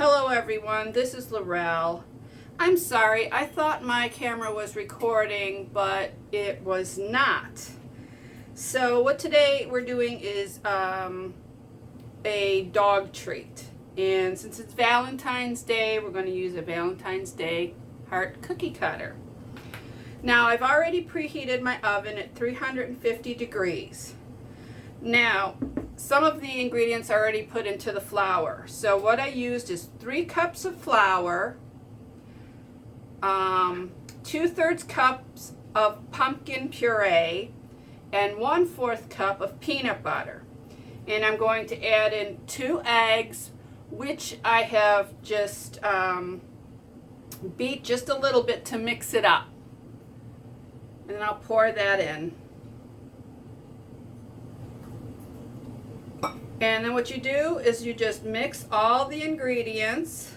Hello everyone, this is Laurel. I'm sorry, I thought my camera was recording, but it was not. So what today we're doing is a dog treat. And since it's Valentine's Day, we're going to use a Valentine's Day heart cookie cutter. Now I've already preheated my oven at 350 degrees. Now, some of the ingredients are already put into the flour. So what I used is 3 cups of flour, 2/3 cups of pumpkin puree, and 1/4 cup of peanut butter. And I'm going to add in 2 eggs, which I have just beat just a little bit to mix it up. And then I'll pour that in. And then what you do is you just mix all the ingredients.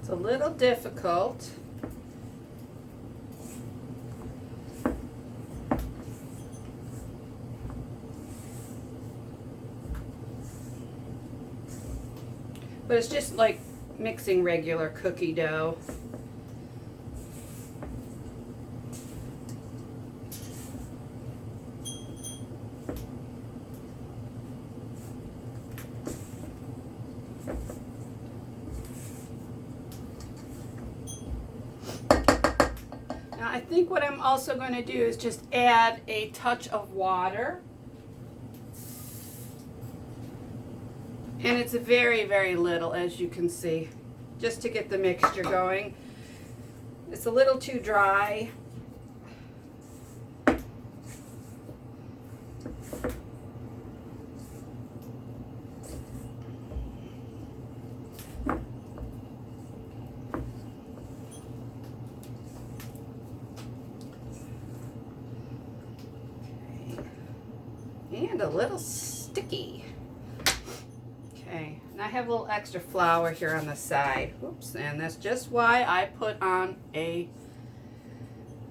It's a little difficult. But it's just like mixing regular cookie dough. Now I think what I'm also going to do is just add a touch of water. And it's very, very little, as you can see, just to get the mixture going. It's a little too dry. Okay. And a little sticky. Okay, and I have a little extra flour here on the side. Oops, and that's just why I put on a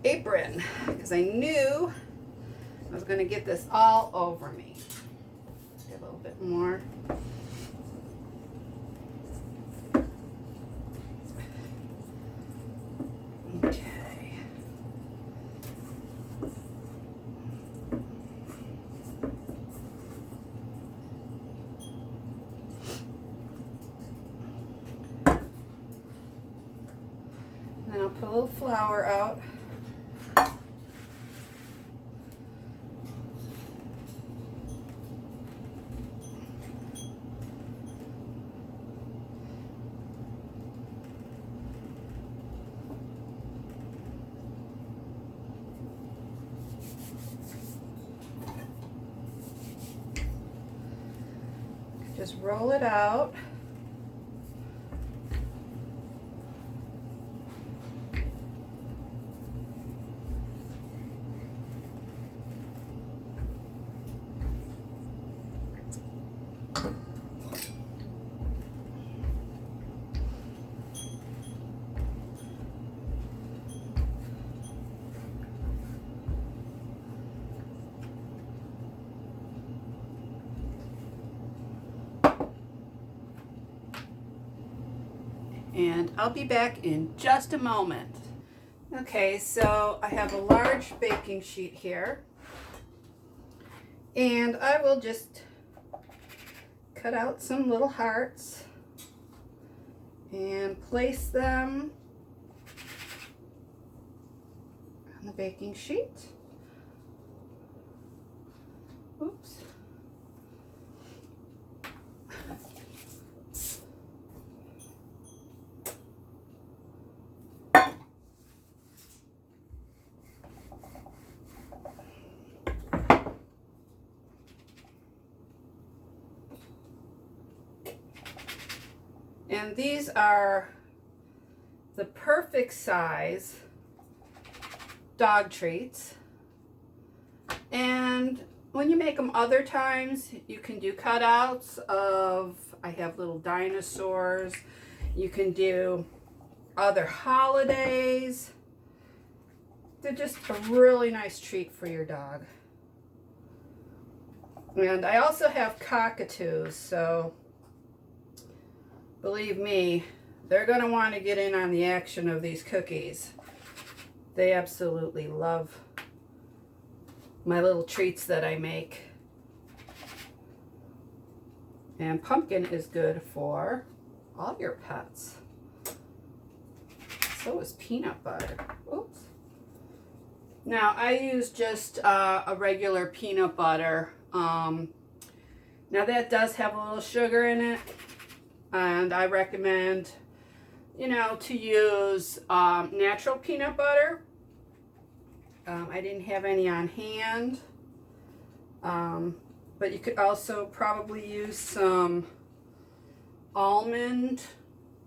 apron, because I knew I was going to get this all over me. Get a little bit more. Okay. Then I'll put a little flour out. Just roll it out. And I'll be back in just a moment. Okay, so I have a large baking sheet here. And I will just cut out some little hearts and place them on the baking sheet. Oops. And these are the perfect size dog treats. And when you make them other times, you can do cutouts of, I have little dinosaurs. You can do other holidays. They're just a really nice treat for your dog. And I also have cockatoos, so believe me, they're going to want to get in on the action of these cookies. They absolutely love my little treats that I make. And pumpkin is good for all your pets. So is peanut butter. Oops. Now I use just a regular peanut butter. Now that does have a little sugar in it, and I recommend, you know, to use natural peanut butter. I didn't have any on hand, but you could also probably use some almond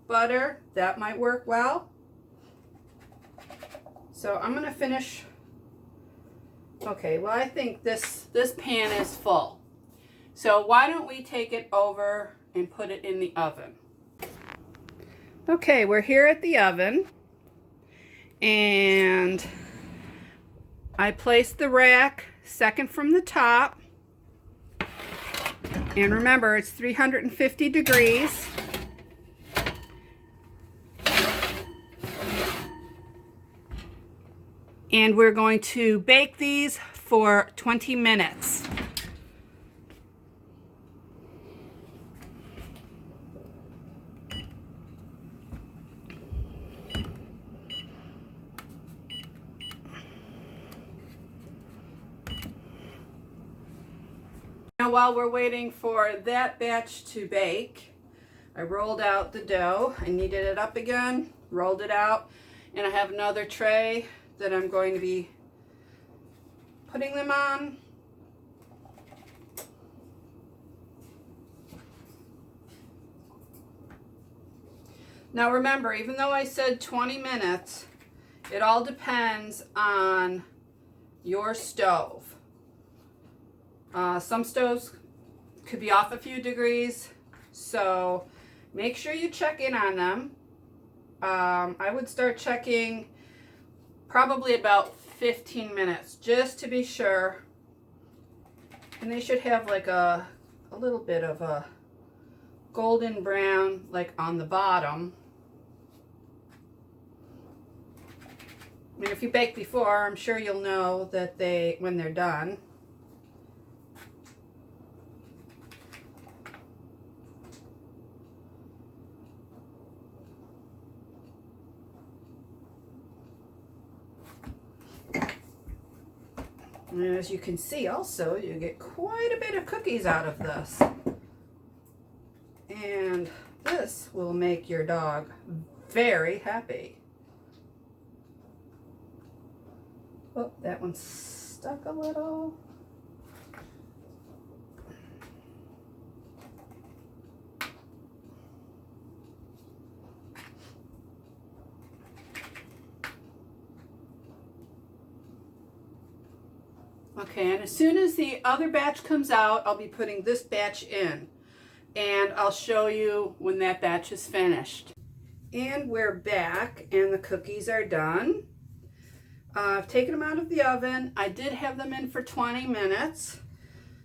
butter. That might work well. So I'm going to finish. Okay, well, I think this pan is full. So why don't we take it over and put it in the oven? Okay, we're here at the oven, and I placed the rack second from the top. And remember, it's 350 degrees. And we're going to bake these for 20 minutes. Now, while we're waiting for that batch to bake, I rolled out the dough. I kneaded it up again, rolled it out, and I have another tray that I'm going to be putting them on. Now remember, even though I said 20 minutes, it all depends on your stove. Some stoves could be off a few degrees, so make sure you check in on them. I would start checking probably about 15 minutes, just to be sure. And they should have like a little bit of a golden brown, like on the bottom. I mean, if you baked before, I'm sure you'll know that when they're done. And as you can see also, you get quite a bit of cookies out of this. And this will make your dog very happy. Oh, that one's stuck a little. Okay, and as soon as the other batch comes out, I'll be putting this batch in. And I'll show you when that batch is finished. And we're back, and the cookies are done. I've taken them out of the oven. I did have them in for 20 minutes.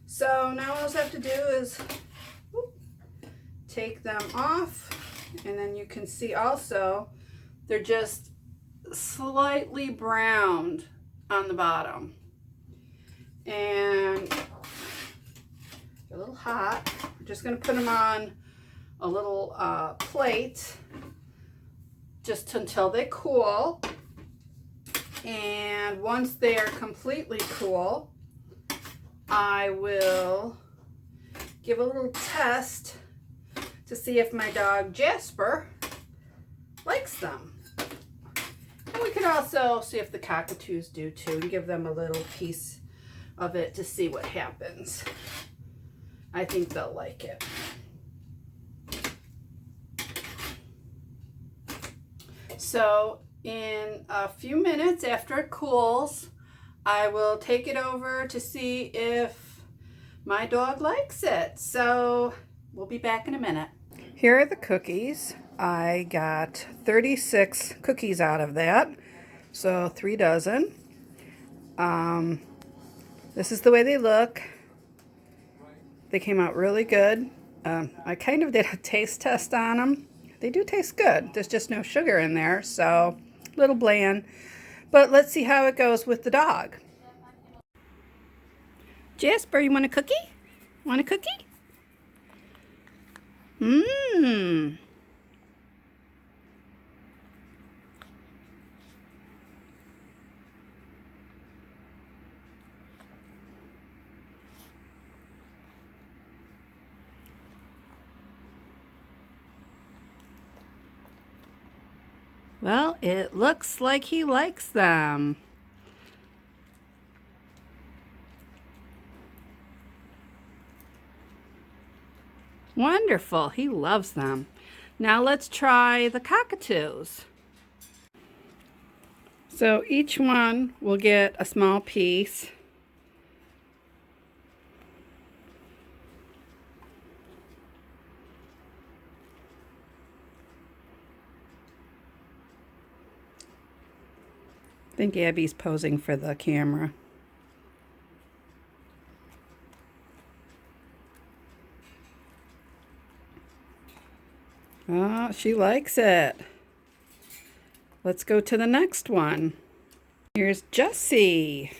So now all I have to do is take them off. And then you can see also, they're just slightly browned on the bottom. And they're a little hot. We're just going to put them on a little plate just until they cool. And once they are completely cool, I will give a little test to see if my dog Jasper likes them. And we can also see if the Cockatoos do too, and give them a little piece of it to see what happens. I think they'll like it. So in a few minutes after it cools, I will take it over to see if my dog likes it. So we'll be back in a minute. Here are the cookies. I got 36 cookies out of that, so 3 dozen. This is the way they look. They came out really good. I kind of did a taste test on them. They do taste good. There's just no sugar in there, so a little bland. But let's see how it goes with the dog. Jasper, you want a cookie? Want a cookie? Mmm. Well, it looks like he likes them. Wonderful, he loves them. Now let's try the cockatoos. So each one will get a small piece. I think Abby's posing for the camera. Oh, she likes it. Let's go to the next one. Here's Jessie.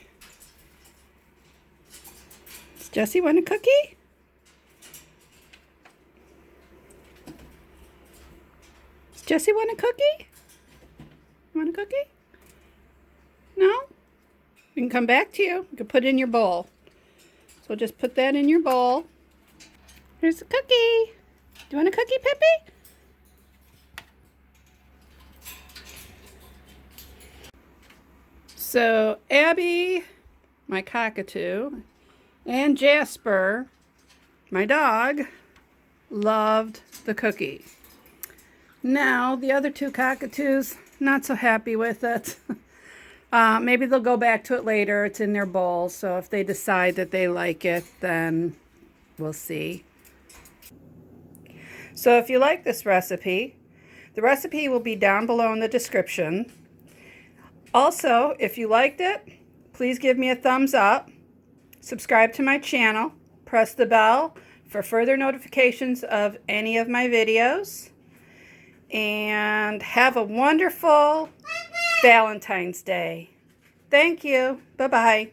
Does Jessie want a cookie? Does Jessie want a cookie? Want a cookie? No? We can come back to you. You can put it in your bowl. So just put that in your bowl. Here's a cookie. Do you want a cookie, Pippi? So Abby, my cockatoo, and Jasper, my dog, loved the cookie. Now the other 2 cockatoos, not so happy with it. Maybe they'll go back to it later. It's in their bowl, so if they decide that they like it, then we'll see. So if you like this recipe, the recipe will be down below in the description. Also, if you liked it, please give me a thumbs up, subscribe to my channel, press the bell for further notifications of any of my videos, and have a wonderful Valentine's Day. Thank you. Bye-bye.